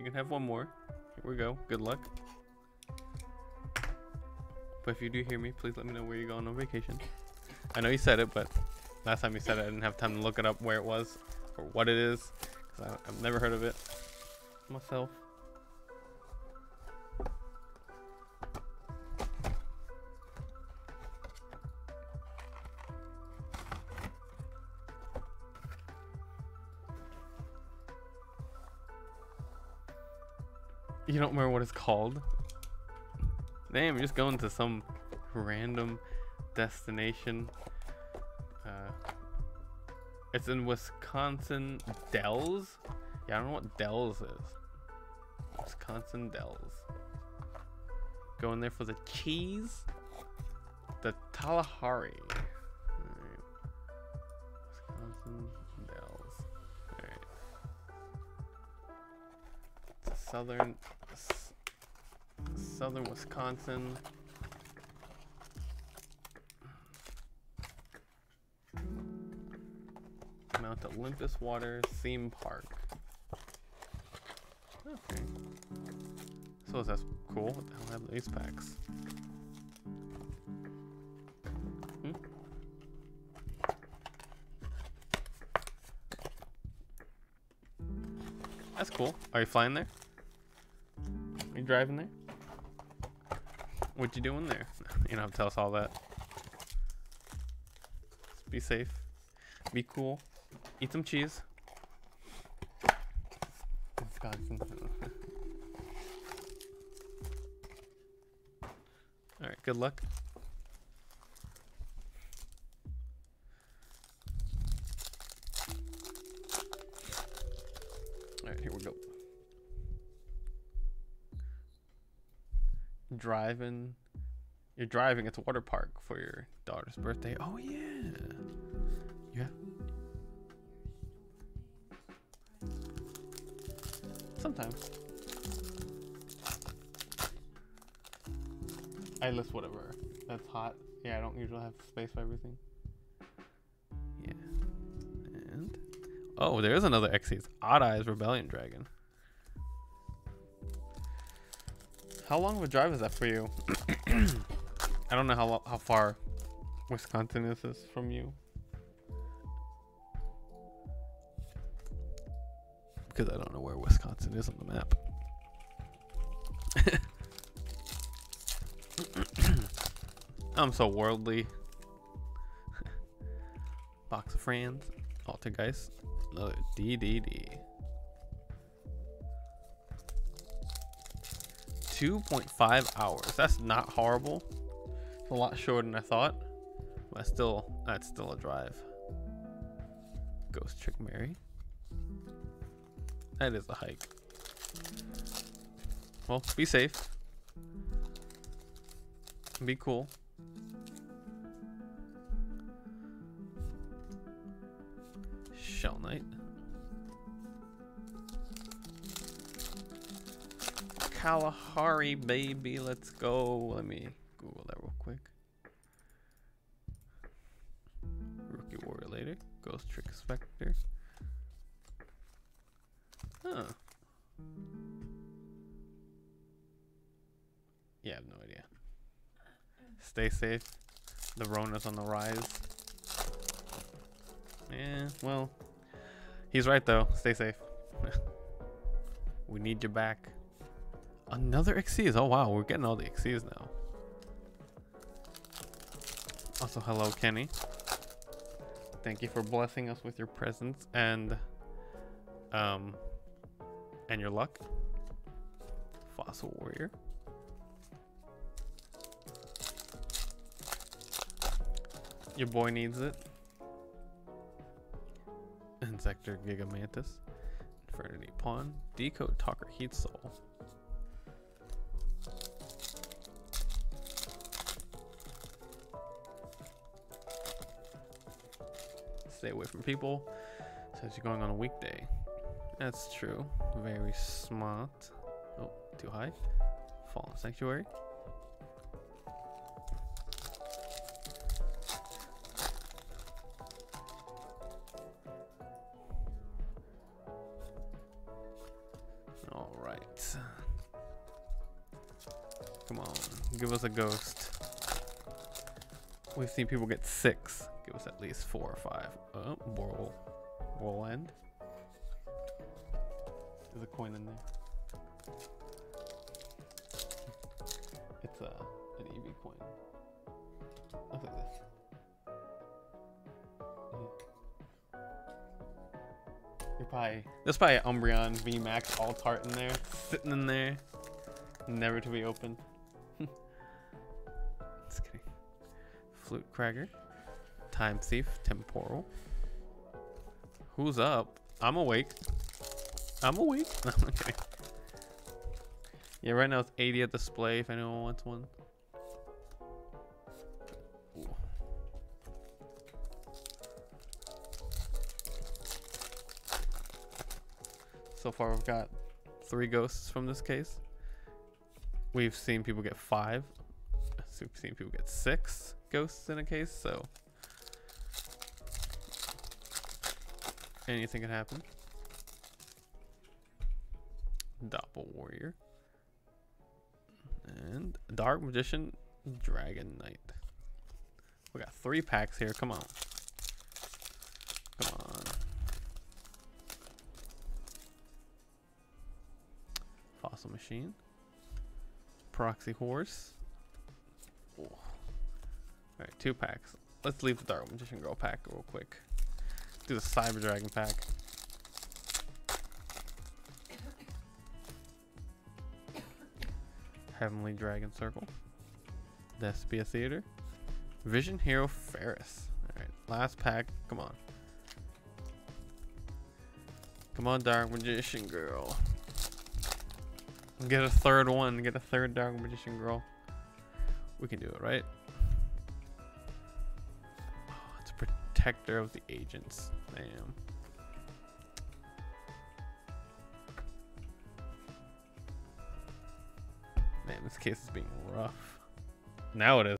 You can have one more. Here we go. Good luck. But if you do hear me, please let me know where you're going on vacation. I know you said it, but last time you said it, I didn't have time to look it up where it was or what it is. Because I've never heard of it myself. You don't remember what it's called? Damn, you're just going to some random destination. It's in Wisconsin Dells? Yeah, I don't know what Dells is. Wisconsin Dells. Going there for the cheese. The Kalahari. Alright. Wisconsin Dells. Alright. It's southern Wisconsin. Mount Olympus Water Theme Park. Okay. So that's cool. What the hell have these packs? That's cool. Are you flying there? Are you driving there? What you doing there? You don't have to tell us all that. Just be safe. Be cool. Eat some cheese. Wisconsin. Alright, good luck. Alright, here we go. Driving. You're driving at the water park for your daughter's birthday. Oh yeah. Yeah. Sometimes. I list whatever that's hot. Yeah, I don't usually have space for everything. Yeah. And oh, there is another Xyz. Odd Eyes Rebellion Dragon. How long of a drive is that for you? I don't know how far Wisconsin is this from you. Because I don't know where Wisconsin is on the map. I'm so worldly. Box of Friends. Altergeist. Another DDD. 2.5 hours. That's not horrible. It's a lot shorter than I thought. But that's still a drive. Ghost Trick Mary. That is a hike. Well, be safe. Be cool. Shell Knight. Kalahari, baby. Let's go. Let me Google that real quick. Rookie Warrior later. Ghost Trick Spectre. Huh. Yeah, I have no idea. Stay safe. The Rona's on the rise. Yeah, well, he's right though. Stay safe. We need you back. Another Xyz. Oh wow, we're getting all the Xyz now. Also, hello Kenny. Thank you for blessing us with your presence and your luck. Fossil Warrior. Your boy needs it. Insector Gigamantis. Infernity Pawn. Decode Talker Heat Soul. Stay away from people. Says you're going on a weekday. That's true. Very smart. Oh, too high. Fallen Sanctuary. All right. Come on, give us a ghost. We've seen people get 6. Give us at least 4 or 5. Oh, whirlwind. There's a coin in there. It's an EV coin. Looks like this. There's probably an Umbreon VMAX Alt-Art in there, sitting in there, never to be opened. Just kidding. Flute Cragger, Time Thief, Temporal. Who's up? I'm awake. I'm awake. No, I'm kidding. Yeah, right now it's 80 at display if anyone wants one. Ooh. So far we've got 3 ghosts from this case. We've seen people get 5. We've seen people get 6 ghosts in a case, so anything can happen. Doppel Warrior. And Dark Magician, Dragon Knight. We got 3 packs here, come on. Come on. Fossil Machine. Proxy Horse. Ooh. Alright, 2 packs. Let's leave the Dark Magician Girl pack real quick. Do the Cyber Dragon pack. Heavenly Dragon Circle. Despia Theater. Vision Hero Ferris. Alright, last pack. Come on. Come on, Dark Magician Girl. Get a 3rd one. Get a 3rd Dark Magician Girl. We can do it, right? Oh, it's a Protector of the Agents. Damn. Man, this case is being rough. Now it is.